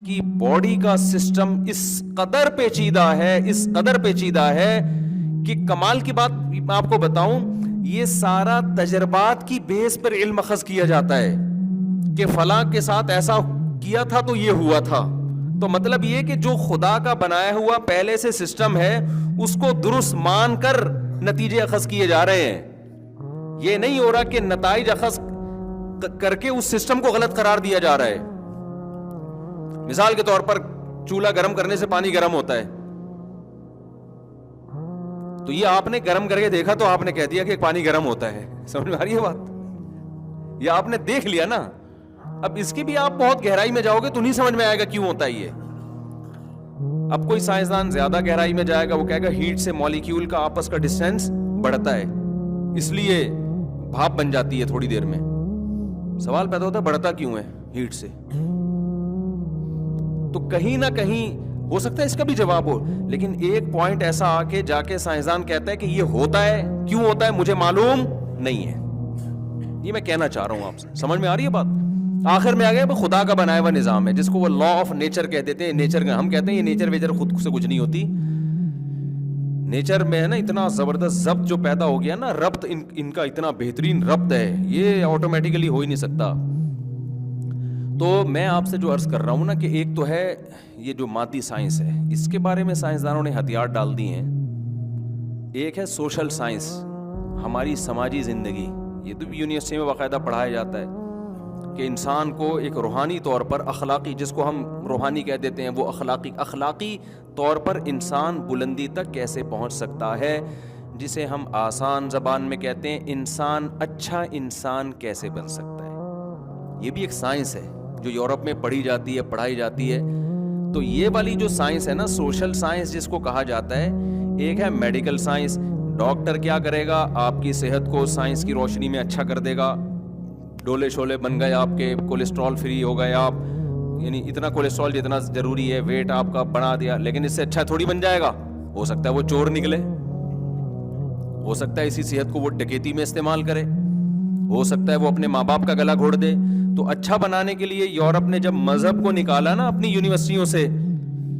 کہ باڈی کا سسٹم اس قدر پیچیدہ ہے کہ کمال کی بات میں آپ کو بتاؤں، یہ سارا تجربات کی بیس پر علم اخذ کیا جاتا ہے کہ فلاں کے ساتھ ایسا کیا تھا تو یہ ہوا تھا. تو مطلب یہ کہ جو خدا کا بنایا ہوا پہلے سے سسٹم ہے اس کو درست مان کر نتیجے اخذ کیے جا رہے ہیں. یہ نہیں ہو رہا کہ نتائج اخذ کر کے اس سسٹم کو غلط قرار دیا جا رہا ہے. مثال کے طور پر چولہا گرم کرنے سے پانی گرم ہوتا ہے، تو یہ آپ نے گرم کر کے دیکھا تو آپ نے کہہ دیا کہ پانی گرم ہوتا ہے. سمجھ میں آ رہی ہے بات؟ یہ آپ نے دیکھ لیا نا. اب اس کی بھی آپ بہت گہرائی میں جاؤ گے تو نہیں سمجھ میں آئے گا کیوں ہوتا ہے یہ. اب کوئی سائنسدان زیادہ گہرائی میں جائے گا، وہ کہے گا ہیٹ سے مالیکیول کا آپس کا ڈسٹینس بڑھتا ہے، اس لیے بھاپ بن جاتی ہے تھوڑی دیر میں. سوال پیدا ہوتا ہے بڑھتا کیوں ہے ہیٹ سے؟ تو کہیں نہ کہیں ہو سکتا ہے اس کا بھی جواب ہو، لیکن ایک پوائنٹ ایسا آ کے جا کے سائنسدان کہتا ہے کہ یہ ہوتا ہے، کیوں ہوتا ہے مجھے معلوم نہیں ہے. یہ میں کہنا چاہ رہا ہوں آپ سے. سمجھ میں آ رہی ہے بات؟ آخر میں آ گیا خدا کا بنایا ہوا نظام ہے جس کو وہ لا آف نیچر کہہ دیتے ہیں. نیچر کا ہم کہتے ہیں یہ نیچر ویچر خود سے کچھ نہیں ہوتی. نیچر میں ہے نا اتنا زبردست ضبط جو پیدا ہو گیا نا، ربط ان کا اتنا بہترین ربط ہے، یہ آٹومیٹیکلی ہو ہی نہیں سکتا. تو میں آپ سے جو عرض کر رہا ہوں نا کہ ایک تو ہے یہ جو مادی سائنس ہے، اس کے بارے میں سائنسدانوں نے ہتھیار ڈال دیے ہیں. ایک ہے سوشل سائنس، ہماری سماجی زندگی. یہ تو بھی یونیورسٹی میں باقاعدہ پڑھایا جاتا ہے کہ انسان کو ایک روحانی طور پر اخلاقی، جس کو ہم روحانی کہہ دیتے ہیں، وہ اخلاقی طور پر انسان بلندی تک کیسے پہنچ سکتا ہے، جسے ہم آسان زبان میں کہتے ہیں انسان اچھا انسان کیسے بن سکتا ہے. یہ بھی ایک سائنس ہے جو یورپ میں پڑھی جاتی ہے، پڑھائی جاتی ہے. تو یہ والی جو سائنس ہے نا، سوشل سائنس جس کو کہا جاتا ہے، ایک ہے میڈیکل سائنس. ڈاکٹر کیا کرے گا؟ آپ کی صحت کو سائنس کی روشنی میں اچھا کر دے گا. ڈولے شولے بن گئے آپ کے، کولیسٹرول فری ہو گئے آپ، یعنی اتنا کولیسٹرول جتنا ضروری ہے ویٹ آپ کا بنا دیا. لیکن اس سے اچھا تھوڑی بن جائے گا. ہو سکتا ہے وہ چور نکلے، ہو سکتا ہے اسی صحت کو وہ ڈکیتی میں استعمال کرے، ہو سکتا ہے وہ اپنے ماں باپ کا گلا گھوڑ دے. تو اچھا بنانے کے لیے یورپ نے جب مذہب کو نکالا نا اپنی یونیورسٹیوں سے،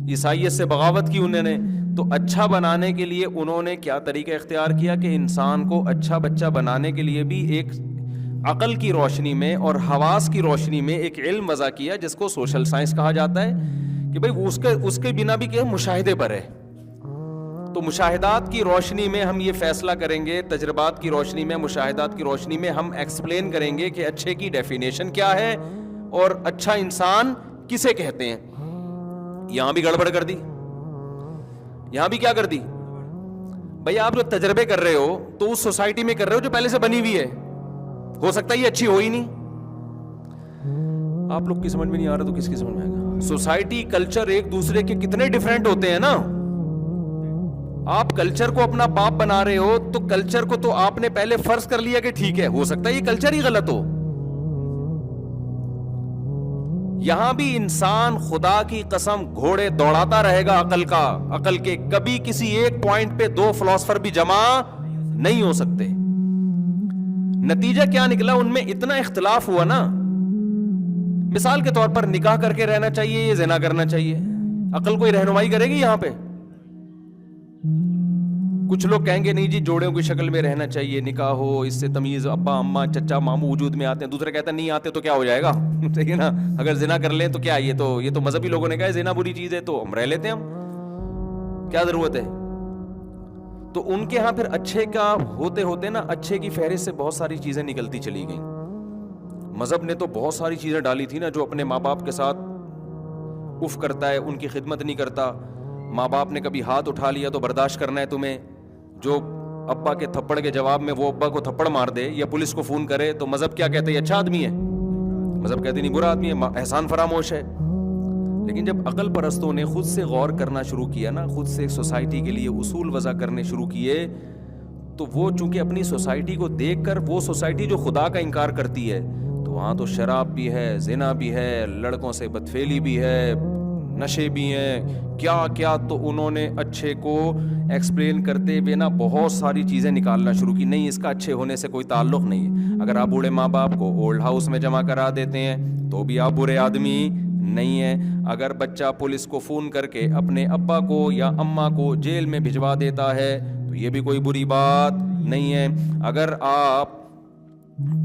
عیسائیت سے بغاوت کی انہوں نے، تو اچھا بنانے کے لیے انہوں نے کیا طریقہ اختیار کیا کہ انسان کو اچھا بچہ بنانے کے لیے بھی ایک عقل کی روشنی میں اور حواس کی روشنی میں ایک علم وضع کیا جس کو سوشل سائنس کہا جاتا ہے کہ بھئی اس کے بنا بھی کہ مشاہدے پر ہے. تو مشاہدات کی روشنی میں ہم یہ فیصلہ کریں گے، تجربات کی روشنی میں، مشاہدات کی روشنی میں ہم ایکسپلین کریں گے کہ اچھے کی ڈیفینیشن کیا ہے اور اچھا انسان کسے کہتے ہیں. یہاں بھی گڑبڑ کر دی، یہاں بھی کیا کر دی بھئی، آپ جو تجربے کر رہے ہو تو اس سوسائٹی میں کر رہے ہو جو پہلے سے بنی ہوئی ہے. ہو سکتا ہے یہ اچھی ہو ہی نہیں. آپ لوگ کی سمجھ میں نہیں آ رہا تو کس کی سمجھ میں آئے گا؟ سوسائٹی کلچر ایک دوسرے کے کتنے ڈیفرنٹ ہوتے ہیں نا. آپ کلچر کو اپنا باپ بنا رہے ہو تو کلچر کو تو آپ نے پہلے فرض کر لیا کہ ٹھیک ہے، ہو سکتا ہے یہ کلچر ہی غلط ہو. یہاں بھی انسان خدا کی قسم گھوڑے دوڑاتا رہے گا عقل کے. کبھی کسی ایک پوائنٹ پہ دو فلاسفر بھی جمع نہیں ہو سکتے. نتیجہ کیا نکلا؟ ان میں اتنا اختلاف ہوا نا. مثال کے طور پر نکاح کر کے رہنا چاہیے یا زنا کرنا چاہیے؟ عقل کوئی رہنمائی کرے گی یہاں پہ؟ کچھ لوگ کہیں گے نہیں جی جوڑوں کی شکل میں رہنا چاہیے، نکاح ہو، اس سے تمیز ابا اماں چچا ماموں وجود میں آتے ہیں. دوسرے کہتے ہیں نہیں آتے تو کیا ہو جائے گا؟ ٹھیک ہے نا، اگر زنا کر لیں تو کیا، یہ تو مذہبی لوگوں نے کہا زنا بری چیز ہے تو ہم رہ لیتے ہیں، ہم کیا ضرورت ہے. تو ان کے ہاں پھر اچھے کا ہوتے ہوتے نا، اچھے کی فہرست سے بہت ساری چیزیں نکلتی چلی گئیں. مذہب نے تو بہت ساری چیزیں ڈالی تھی نا، جو اپنے ماں باپ کے ساتھ اف کرتا ہے، ان کی خدمت نہیں کرتا. ماں باپ نے کبھی ہاتھ اٹھا لیا تو برداشت کرنا ہے تمہیں. جو ابا کے تھپڑ کے جواب میں وہ ابا کو تھپڑ مار دے یا پولیس کو فون کرے تو مذہب کیا کہتے ہیں؟ اچھا آدمی ہے. مذہب کہتے نہیں برا آدمی ہے، احسان فراموش ہے. لیکن جب عقل پرستوں نے خود سے غور کرنا شروع کیا نا، خود سے سوسائٹی کے لیے اصول وضع کرنے شروع کیے، تو وہ چونکہ اپنی سوسائٹی کو دیکھ کر، وہ سوسائٹی جو خدا کا انکار کرتی ہے، تو وہاں تو شراب بھی ہے، زنا بھی ہے، لڑکوں سے بدفعلی بھی ہے، نشے بھی ہیں، کیا کیا. تو انہوں نے اچھے کو ایکسپلین کرتے ہوئے نا بہت ساری چیزیں نکالنا شروع کی. نہیں، اس کا اچھے ہونے سے کوئی تعلق نہیں ہے. اگر آپ بوڑھے ماں باپ کو اولڈ ہاؤس میں جمع کرا دیتے ہیں تو بھی آپ برے آدمی نہیں ہے. اگر بچہ پولیس کو فون کر کے اپنے ابا کو یا اماں کو جیل میں بھجوا دیتا ہے تو یہ بھی کوئی بری بات نہیں ہے. اگر آپ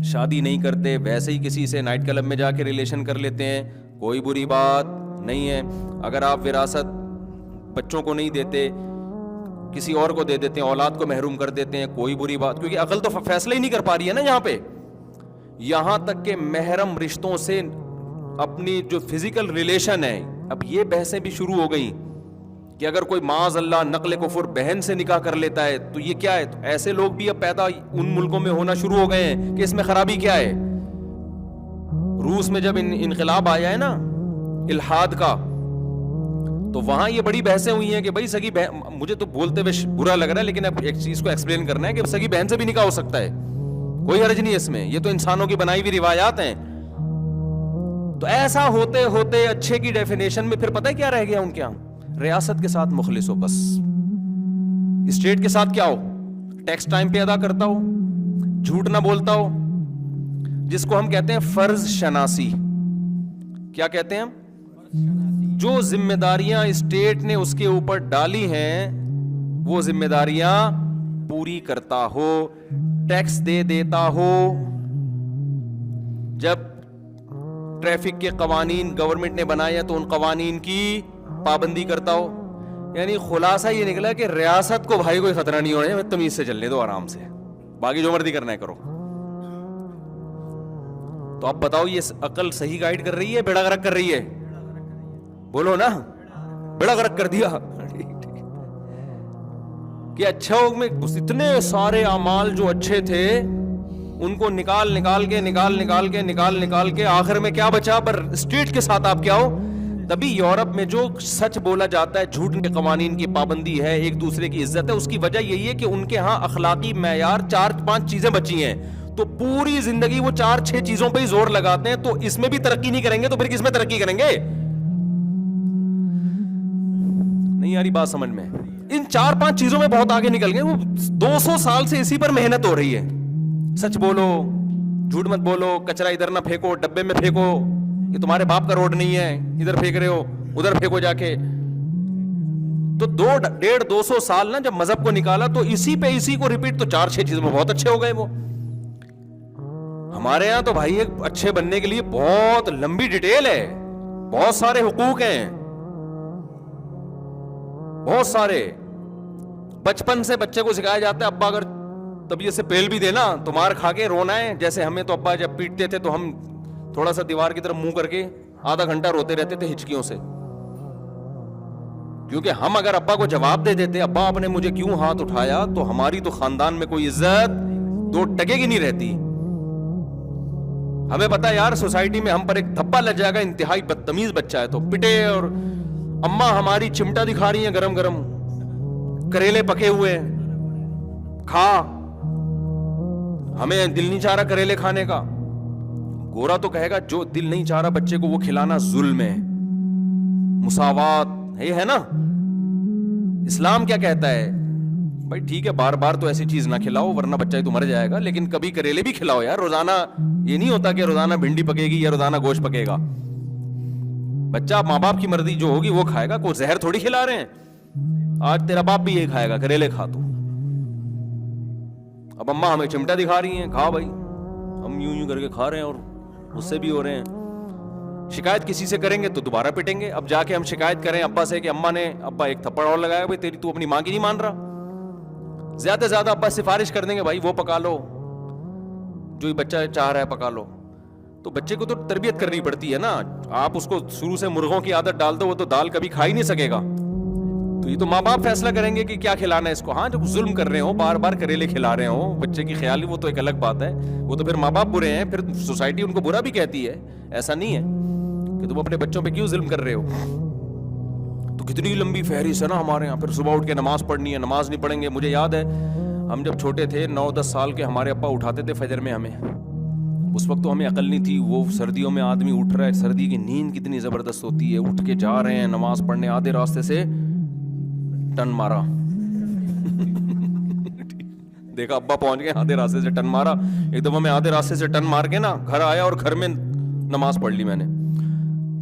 شادی نہیں کرتے, ویسے ہی کسی سے نائٹ کلب میں جا کے ریلیشن کر لیتے ہیں, کوئی بری بات نہیں ہے. اگر آپ وراثت بچوں کو نہیں دیتے, کسی اور کو دے دیتے ہیں, اولاد کو محروم کر دیتے ہیں, کوئی بری بات, کیونکہ عقل تو فیصلہ ہی نہیں کر پا رہی ہے نا یہاں پہ. یہاں تک کہ محرم رشتوں سے اپنی جو فزیکل ریلیشن ہے, اب یہ بحثیں بھی شروع ہو گئی کہ اگر کوئی معاذ اللہ نقل کفر بہن سے نکاح کر لیتا ہے تو یہ کیا ہے. تو ایسے لوگ بھی اب پیدا ان ملکوں میں ہونا شروع ہو گئے ہیں کہ اس میں خرابی کیا ہے. روس میں جب انقلاب آیا ہے نا الحاد کا, تو وہاں یہ بڑی بحثیں ہوئی ہیں کہ بھائی سگی بہن, مجھے تو بولتے ہوئے برا لگ رہا ہے لیکن اب ایک چیز کو ایکسپلین کرنا ہے کہ سگی بہن سے بھی نکاح ہو سکتا ہے, کوئی حرج نہیں اس میں, یہ تو انسانوں کی بنائی ہوئی روایات ہیں. تو ایسا ہوتے ہوتے اچھے کی ڈیفینیشن میں پھر پتہ ہے کیا رہ گیا ان کے یہاں, ریاست کے ساتھ مخلص ہو, بس اسٹیٹ کے ساتھ کیا ہو, ٹیکس ٹائم پہ ادا کرتا ہو, جھوٹ نہ بولتا ہو, جس کو ہم کہتے ہیں فرض شناسی. کیا کہتے ہیں ہم؟ جو ذمہ داریاں اسٹیٹ نے اس کے اوپر ڈالی ہیں وہ ذمہ داریاں پوری کرتا ہو, ٹیکس دے دیتا ہو. جب ٹریفک کے قوانین گورنمنٹ نے بنائے تو ان قوانین کی پابندی کرتا ہو. یعنی خلاصہ یہ نکلا کہ ریاست کو بھائی کوئی خطرہ نہیں ہونے, تمیز سے چلنے دو آرام سے, باقی جو مرضی کرنا ہے کرو. تو اب بتاؤ یہ عقل صحیح گائیڈ کر رہی ہے بیڑا غرق کر رہی ہے؟ بولو نا, بیڑا غرق کر دیا. کہ اچھا میں اتنے سارے اعمال جو اچھے تھے ان کو نکال کے آخر میں کیا بچا, پر اسٹیٹ کے ساتھ آپ کیا ہو. تبھی یورپ میں جو سچ بولا جاتا ہے, جھوٹ کے قوانین کی پابندی ہے, ایک دوسرے کی عزت ہے, اس کی وجہ یہی ہے کہ ان کے ہاں اخلاقی معیار 4-5 چیزیں بچی ہیں, تو پوری زندگی وہ 4-6 چیزوں پہ ہی زور لگاتے ہیں. تو اس میں بھی ترقی نہیں کریں گے تو پھر کس میں ترقی کریں گے؟ نہیں آ رہی بات سمجھ میں؟ ان 4-5 چیزوں میں بہت آگے نکل گئے. وہ 200 سال سے اسی پر محنت ہو رہی ہے, سچ بولو, جھوٹ مت بولو, کچرا ادھر نہ پھینکو, ڈبے میں پھینکو, یہ تمہارے باپ کا روڈ نہیں ہے, ادھر پھینک رہے ہو, ادھر پھینکو جا کے. تو 150-200 سال نا جب مذہب کو نکالا تو اسی کو ریپیٹ, تو 4-6 چیزوں میں بہت اچھے ہو گئے. وہ ہمارے یہاں تو بھائی ایک اچھے بننے کے لیے بہت لمبی ڈیٹیل ہے, بہت سارے حقوق ہیں, بہت سارے. بچپن سے بچے کو سکھایا جاتا ہے ابا اگر طبیعت سے پیل بھی دینا تو مار کھا کے رونا ہے. جیسے ہمیں تو ابا جب پیٹتے تھے تو ہم تھوڑا سا دیوار کی طرف منہ کر کے آدھا گھنٹہ روتے رہتے تھے ہچکیوں سے, کیونکہ ہم اگر ابا کو جواب دے دیتے ابا آپ نے مجھے کیوں ہاتھ اٹھایا, تو ہماری تو خاندان میں کوئی عزت 2 ٹکے کی نہیں رہتی. ہمیں پتا ہے یار سوسائٹی میں ہم پر ایک دھبا لگ جائے گا, انتہائی بدتمیز بچہ ہے تو پٹے, اور اماں ہماری چمٹا دکھا رہی ہیں گرم گرم, کریلے پکے ہوئے کھا, ہمیں دل نہیں چاہ رہا کریلے کھانے کا. گورا تو کہے گا جو دل نہیں چاہ رہا بچے کو وہ کھلانا ظلم ہے, مساوات ہے نا. اسلام کیا کہتا ہے؟ بھائی ٹھیک ہے بار بار تو ایسی چیز نہ کھلاؤ ورنہ بچہ ہی تو مر جائے گا, لیکن کبھی کریلے بھی کھلاؤ یار. روزانہ یہ نہیں ہوتا کہ روزانہ بھنڈی پکے گی یا روزانہ گوشت پکے گا. بچہ ماں باپ کی مرضی جو ہوگی وہ کھائے گا, کوئی زہر تھوڑی کھلا رہے ہیں. آج تیرا باپ بھی یہی کھائے گا, کریلے کھا تو. اب اماں ہمیں چمٹا دکھا رہی ہیں, کھا بھائی, ہم یوں کر کے کھا رہے ہیں اور اس سے بھی ہو رہے ہیں. شکایت کسی سے کریں گے تو دوبارہ پٹیں گے. اب جا کے ہم شکایت کریں ابا سے کہ اماں نے, ابا ایک تھپڑ اور لگایا, بھائی تیری تو اپنی ماں کی نہیں مان رہا. زیادہ سے زیادہ ابا سفارش کر دیں گے بھائی وہ پکا لو جو بچہ چاہ رہا ہے پکا لو. تو بچے کو تو تربیت کرنی پڑتی ہے نا. آپ اس کو شروع سے مرغوں کی عادت ڈال دو وہ تو دال کبھی کھا ہی نہیں سکے گا. تو یہ تو ماں باپ فیصلہ کریں گے کہ کیا کھلانا ہے اس کو. ہاں جب ظلم کر رہے ہو, بار بار کریلے کھلا رہے ہو بچے کی خیالی, وہ تو ایک الگ بات ہے, وہ تو پھر ماں باپ برے ہیں, پھر سوسائٹی ان کو برا بھی کہتی ہے. ایسا نہیں ہے کہ تم اپنے بچوں پہ کیوں ظلم کر رہے ہو. تو کتنی لمبی فہرست ہے نا ہمارے یہاں. پھر صبح اٹھ کے نماز پڑھنی ہے, نماز نہیں پڑھیں گے. مجھے یاد ہے ہم جب چھوٹے تھے 9-10 سال کے, ہمارے ابا اٹھاتے تھے فجر میں ہمیں. اس وقت تو ہمیں عقل نہیں تھی. وہ سردیوں میں آدمی اٹھ رہا ہے, سردی کی نیند کتنی زبردست ہوتی ہے, اٹھ کے جا رہے ہیں نماز پڑھنے, آدھے راستے سے ٹن مارا دیکھا ابا پہنچ گئے, آدھے راستے سے ٹن مارا. ایک دفعہ میں آدھے راستے سے ٹن مار کے نا گھر آیا اور گھر میں نماز پڑھ لی میں نے.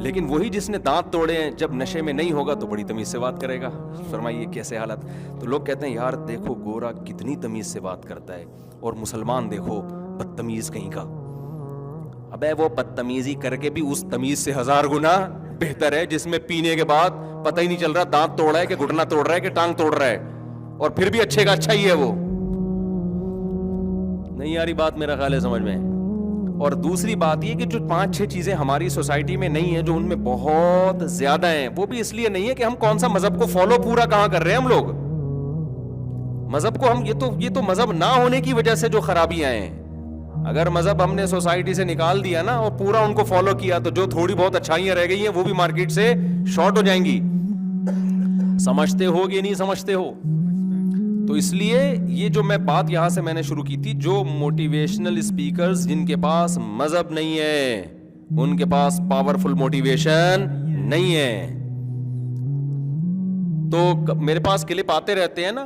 لیکن وہی جس نے دانت توڑے ہیں جب نشے میں نہیں ہوگا تو بڑی تمیز سے بات کرے گا. فرمائیے کیسے حالت. تو لوگ کہتے ہیں یار دیکھو گورا کتنی تمیز سے بات کرتا ہے اور مسلمان دیکھو بدتمیز کہیں کا. ابے وہ بدتمیزی کر کے بھی اس تمیز سے 1000 گنا بہتر ہے جس میں پینے کے بعد پتہ ہی نہیں چل رہا دانت توڑ رہا ہے کہ گھٹنا توڑ رہا ہے کہ ٹانگ توڑ رہا ہے, اور پھر بھی اچھے کا اچھا ہی ہے وہ. نہیں آ رہی بات میرا خیال ہے سمجھ میں. اور دوسری بات یہ کہ جو 5-6 چیزیں ہماری سوسائٹی میں نہیں ہیں جو ان میں بہت زیادہ ہیں, وہ بھی اس لیے نہیں ہے کہ ہم کون سا مذہب کو فالو پورا کہاں کر رہے ہیں. ہم لوگ مذہب کو ہم یہ تو مذہب نہ ہونے کی وجہ سے جو خرابیاں ہیں. اگر مذہب ہم نے سوسائٹی سے نکال دیا نا اور پورا ان کو فالو کیا تو جو تھوڑی بہت اچھائیاں رہ گئی ہیں وہ بھی مارکیٹ سے شارٹ ہو جائیں گی. سمجھتے ہو کہ نہیں سمجھتے ہو؟ تو اس لیے یہ جو میں بات یہاں سے میں نے شروع کی تھی, جو موٹیویشنل اسپیکرز جن کے پاس مذہب نہیں ہے ان کے پاس پاورفل موٹیویشن نہیں ہے. تو میرے پاس کلپ آتے رہتے ہیں نا,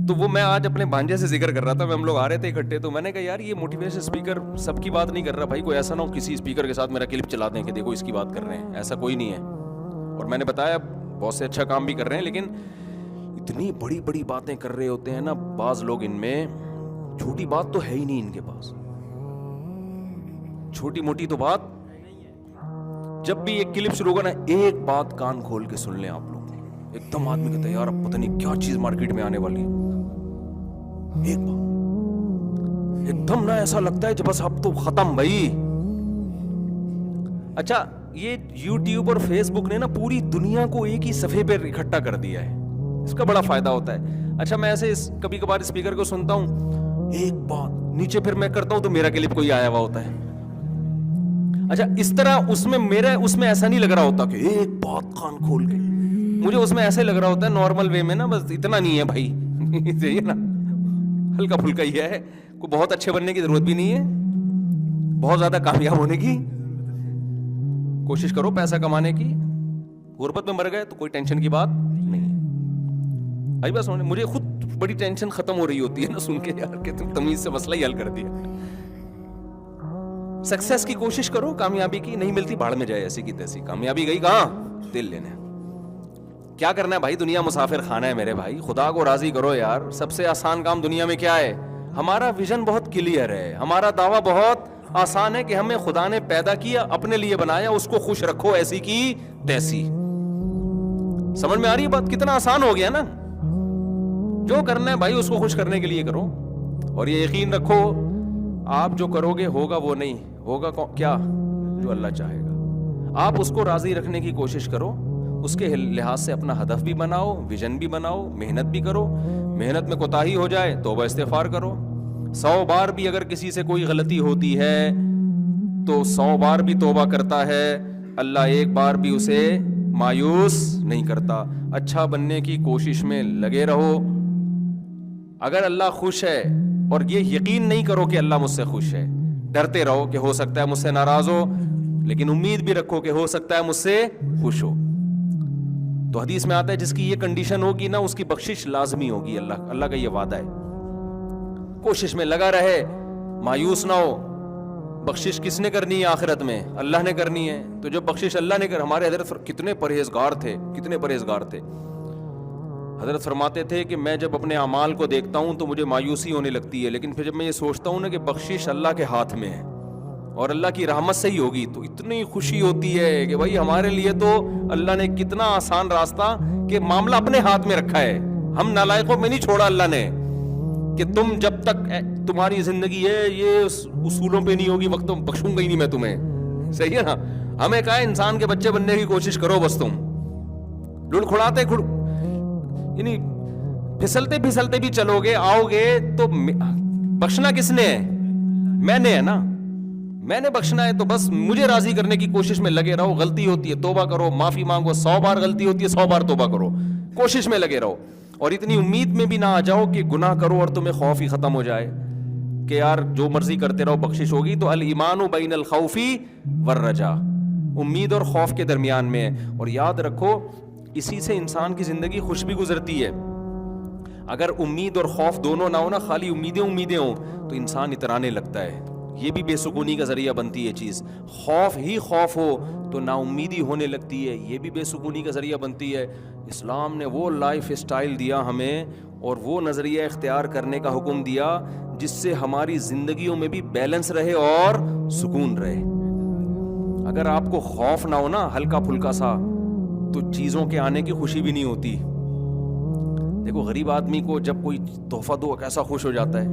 تو وہ میں آج اپنے بھانجے سے ذکر کر رہا تھا, ہم لوگ آ رہے تھے اکٹھے, تو میں نے کہا یار یہ موٹیویشن اسپیکر سب کی بات نہیں کر رہا بھائی, کوئی ایسا نہ ہو کسی اسپیکر کے ساتھ میرا کلپ چلا دیں کہ دیکھو اس کی بات کر رہے ہیں, ایسا کوئی نہیں ہے. اور میں نے بتایا بہت سے اچھا کام بھی کر رہے ہیں, لیکن اتنی بڑی بڑی باتیں کر رہے ہوتے ہیں نا بعض لوگ, ان میں چھوٹی بات تو ہے ہی نہیں ان کے پاس, چھوٹی موٹی تو بات. جب بھی ایک کلپ شروع ہوگا نا ایک بات کان کھول کے سن لیں آپ لوگ, ایک دم آدمی کہتا ہے یار اب پتہ نہیں کیا چیز مارکیٹ میں آنے والی ہے. ایک بات ایک دم نا ایسا لگتا ہے کہ بس اب تو ختم بھائی. اچھا یہ یوٹیوب اور فیس بک نے نا پوری دنیا کو ایک ہی صفحے پہ اکٹھا کر دیا ہے, اس کا بڑا فائدہ ہوتا ہے. اچھا میں ایسے کبھی کبھار اسپیکر کو سنتا ہوں ایک بات, نیچے پھر میں کرتا ہوں تو میرا کلپ کوئی آیا ہوا ہوتا ہے. اچھا اس طرح اس میں ایسا نہیں لگ رہا ہوتا کہ ایک بات کان کھول کے, مجھے اس میں ایسے لگ رہا ہوتا ہے نارمل وے میں نا, بس اتنا نہیں ہے بھائی, صحیح ہے نا, ہلکا پھلکا ہی ہے, کوئی بہت اچھے بننے کی ضرورت بھی نہیں ہے, بہت زیادہ کامیاب ہونے کی کوشش کرو, پیسہ کمانے کی. غربت میں مر گئے تو کوئی ٹینشن کی بات نہیں بھائی. بس مجھے خود بڑی ٹینشن ختم ہو رہی ہوتی ہے نا سن کے یار کہ تم تمیز سے مسئلہ ہی حل کر دیا. سکسیس کی کوشش کرو, کامیابی کی نہیں ملتی بھاڑ میں جائے, ایسی کی تیسی. کامیابی گئی کہاں؟ دل لینے. کیا کرنا ہے بھائی, دنیا مسافر خانہ ہے میرے بھائی, خدا کو راضی کرو یار. سب سے آسان کام دنیا میں کیا ہے؟ ہمارا ویژن بہت کلیئر ہے, ہمارا دعویٰ بہت آسان ہے کہ ہمیں خدا نے پیدا کیا, اپنے لیے بنایا, اس کو خوش رکھو ایسی کی تیسی. سمجھ میں آ رہی ہے بات؟ کتنا آسان ہو گیا نا. جو کرنا ہے بھائی اس کو خوش کرنے کے لیے کرو, اور یہ یقین رکھو آپ جو کرو گے ہوگا وہ نہیں ہوگا کیا جو اللہ چاہے گا. آپ اس کو راضی رکھنے کی کوشش کرو, اس کے لحاظ سے اپنا ہدف بھی بناؤ, ویژن بھی بناؤ, محنت بھی کرو. محنت میں کوتاہی ہو جائے توبہ استغفار کرو. 100 بار بھی اگر کسی سے کوئی غلطی ہوتی ہے تو 100 بار بھی توبہ کرتا ہے, اللہ ایک بار بھی اسے مایوس نہیں کرتا. اچھا بننے کی کوشش میں لگے رہو. اگر اللہ خوش ہے, اور یہ یقین نہیں کرو کہ اللہ مجھ سے خوش ہے, ڈرتے رہو کہ ہو سکتا ہے مجھ سے ناراض ہو, لیکن امید بھی رکھو کہ ہو سکتا ہے مجھ سے خوش ہو. تو حدیث میں آتا ہے جس کی یہ کنڈیشن ہوگی نا اس کی بخشش لازمی ہوگی. اللہ کا یہ وعدہ ہے. کوشش میں لگا رہے, مایوس نہ ہو. بخشش کس نے کرنی ہے آخرت میں؟ اللہ نے کرنی ہے. تو جب بخشش اللہ نے ہمارے حضرت کتنے پرہیزگار تھے. حضرت فرماتے تھے کہ میں جب اپنے اعمال کو دیکھتا ہوں تو مجھے مایوسی ہونے لگتی ہے, لیکن پھر جب میں یہ سوچتا ہوں نا کہ بخشش اللہ کے ہاتھ میں ہے اور اللہ کی رحمت سے ہی ہوگی تو اتنی خوشی ہوتی ہے کہ بھائی ہمارے لیے تو اللہ نے کتنا آسان راستہ کہ معاملہ اپنے ہاتھ میں رکھا ہے. ہم نالائقوں میں نہیں چھوڑا اللہ نے کہ تم جب تک تمہاری زندگی ہے یہ اصولوں پہ نہیں ہوگی وقت بخشوں گا ہی نہیں میں تمہیں. صحیح ہے نا. ہمیں کہا ہے انسان کے بچے بننے کی کوشش کرو, بس تم لڑکھڑاتے یعنی پھسلتے بھی چلو گے, آؤ گے تو بخشنا کس نے ہے؟ میں نے ہے نا, میں نے بخشنا ہے. تو بس مجھے راضی کرنے کی کوشش میں لگے رہو. غلطی ہوتی ہے توبہ کرو, معافی مانگو. 100 بار غلطی ہوتی ہے 100 بار توبہ کرو. کوشش میں لگے رہو, اور اتنی امید میں بھی نہ آ جاؤ کہ گناہ کرو اور تمہیں خوف ہی ختم ہو جائے کہ یار جو مرضی کرتے رہو بخشش ہوگی. تو الایمان بین الخوف والرجاء, امید اور خوف کے درمیان میں ہے. اور یاد رکھو اسی سے انسان کی زندگی خوش بھی گزرتی ہے. اگر امید اور خوف دونوں نہ ہو نا, خالی امیدیں ہوں تو انسان اترانے لگتا ہے. یہ بھی بے سکونی کا ذریعہ بنتی ہے چیز. خوف ہی خوف ہو تو نا امیدی ہونے لگتی ہے, یہ بھی بے سکونی کا ذریعہ بنتی ہے. اسلام نے وہ لائف اسٹائل دیا ہمیں اور وہ نظریہ اختیار کرنے کا حکم دیا جس سے ہماری زندگیوں میں بھی بیلنس رہے اور سکون رہے. اگر آپ کو خوف نہ ہو نا ہلکا پھلکا سا, تو چیزوں کے آنے کی خوشی بھی نہیں ہوتی. دیکھو غریب آدمی کو جب کوئی تحفہ دو کیسا خوش ہو جاتا ہے,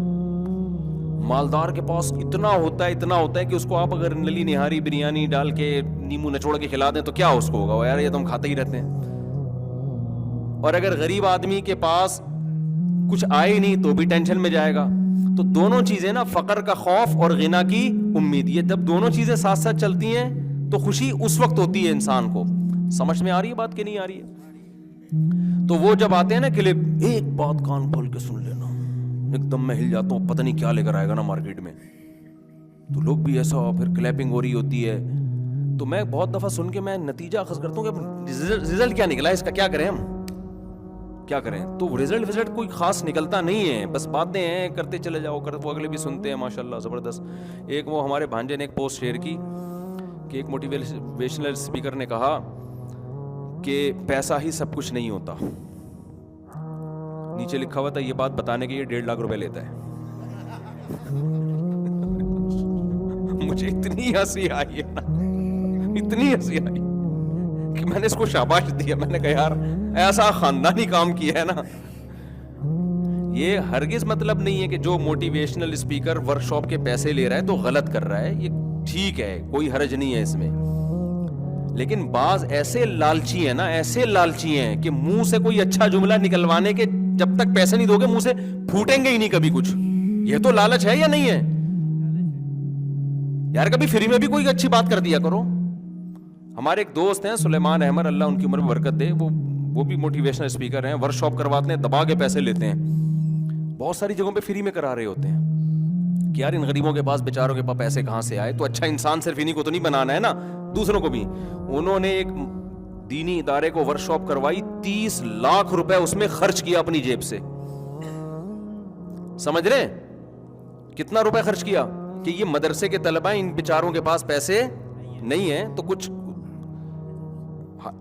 مالدار کے پاس اتنا ہوتا ہے کہ اس کو آپ اگر نلی نہاری بریانی ڈال کے نیمبو نچوڑ کے کھلا دیں تو کیا اس کو ہوگا, یار یہ تو ہم کھاتے ہی رہتے ہیں. اور اگر غریب آدمی کے پاس کچھ آئے نہیں تو بھی ٹینشن میں جائے گا. تو دونوں چیزیں نا, فقر کا خوف اور غنا کی امید, یہ جب دونوں چیزیں ساتھ ساتھ چلتی ہیں تو خوشی اس وقت ہوتی ہے انسان کو. سمجھ میں آ رہی ہے بات کہ نہیں آ رہی ہے؟ تو وہ جب آتے ہیں نا کلپ, ایک بات کان کھول کے سن لینا, ایک دم میں ہل جاتا ہوں, پتہ نہیں کیا لے کر آئے گا نا مارکیٹ میں. تو لوگ بھی ایسا, پھر کلیپنگ ہو رہی ہوتی ہے. تو میں بہت دفعہ سن کے میں نتیجہ اخذ کرتا ہوں کہ رزلٹ کیا نکلا ہے اس کا, کیا کریں ہم, کیا کریں. تو رزلٹ کوئی خاص نکلتا نہیں ہے, بس باتیں ہیں کرتے چلے جاؤ, وہ اگلے بھی سنتے ہیں ماشاءاللہ زبردست. ایک وہ ہمارے بھانجے نے ایک پوسٹ شیئر کی کہ ایک موٹیویشنل اسپیکر نے کہا کہ پیسہ ہی سب کچھ نہیں ہوتا. نیچے لکھا ہوا تھا یہ بات بتانے کے یہ 1.5 لاکھ روپے لیتا ہے. مجھے اتنی ہنسی آئی ہے نا, اتنی ہنسی آئی کہ میں نے اس کو شاباش دیا. میں نے کہا یار ایسا خاندانی کام کیا ہے نا. یہ ہرگز مطلب نہیں ہے کہ جو موٹیویشنل اسپیکر ورک شاپ کے پیسے لے رہا ہے تو غلط کر رہا ہے, یہ ٹھیک ہے, کوئی حرج نہیں ہے اس میں. لیکن بعض ایسے لالچی ہیں نا, ایسے لالچی ہیں کہ منہ سے کوئی اچھا جملہ نکلوانے کے جب تک پیسے نہیں دو گے منہ سے پھوٹیں گے ہی نہیں کبھی کچھ. یہ تو لالچ ہے یا نہیں ہے یار؟ کبھی فری میں بھی کوئی اچھی بات کر دیا کرو. ہمارے ایک دوست ہیں سلیمان احمد, اللہ ان کی عمر میں برکت دے, وہ بھی موٹیویشنل اسپیکر ہیں, ورک شاپ کرواتے ہیں, دبا کے پیسے لیتے ہیں. بہت ساری جگہوں پہ فری میں کرا رہے ہوتے ہیں کہ یار ان غریبوں کے پاس بیچاروں کے پاس پیسے کہاں سے آئے. تو اچھا انسان صرف انہیں کو تو نہیں بنانا ہے نا, دوسروں کو بھی. انہوں نے ایک دینی ادارے کو ورک شاپ کروائی, 30 لاکھ روپے اس میں خرچ کیا اپنی جیب سے. سمجھ رہے کتنا روپے خرچ کیا کہ یہ مدرسے کے طلبہ, ان بیچاروں کے پاس پیسے نہیں ہیں. تو کچھ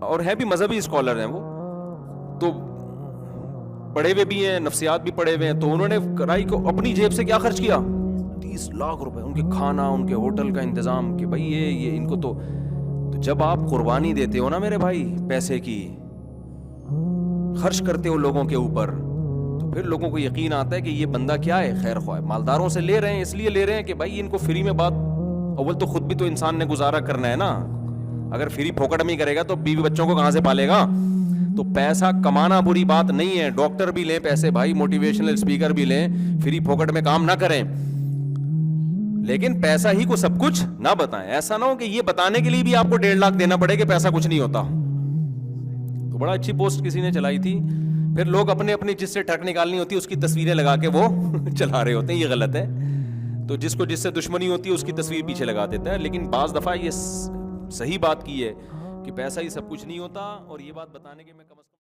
اور ہے بھی مذہبی اسکالر ہیں وہ, تو پڑھے ہوئے بھی ہیں, نفسیات بھی پڑھے ہوئے ہیں. تو انہوں نے کرائی کو اپنی جیب سے کیا خرچ کیا, 30 لاکھ روپے. ان کے کھانا, ان کے ہوٹل کا انتظام, کہ بھائی یہ ان کو تو جب آپ قربانی دیتے ہو نا میرے بھائی, پیسے کی خرچ کرتے ہو لوگوں کے اوپر, تو پھر لوگوں کو یقین آتا ہے کہ یہ بندہ کیا ہے, خیر خواہ. مالداروں سے لے رہے ہیں, اس لیے لے رہے ہیں کہ بھائی ان کو فری میں بات, اول تو خود بھی تو انسان نے گزارا کرنا ہے نا. اگر فری پھوکٹ میں ہی کرے گا تو بیوی بچوں کو کہاں سے پالے گا. تو پیسہ کمانا بری بات نہیں ہے, ڈاکٹر بھی لیں پیسے بھائی, موٹیویشنل اسپیکر بھی لیں, فری پھوکٹ میں کام نہ کریں, لیکن پیسہ ہی کو سب کچھ نہ بتائیں. ایسا نہ ہو کہ یہ بتانے کے لیے بھی آپ کو 1.5 لاکھ دینا پڑے کہ پیسہ کچھ نہیں ہوتا. تو بڑا اچھی پوسٹ کسی نے چلائی تھی, پھر لوگ اپنے جس سے ٹھگ نکالنی ہوتی ہے اس کی تصویریں لگا کے وہ چلا رہے ہوتے ہیں. یہ غلط ہے. تو جس کو جس سے دشمنی ہوتی ہے اس کی تصویر پیچھے لگا دیتا ہے. لیکن بعض دفعہ یہ صحیح بات کی ہے کہ پیسہ ہی سب کچھ نہیں ہوتا, اور یہ بات بتانے کے میں کم از کم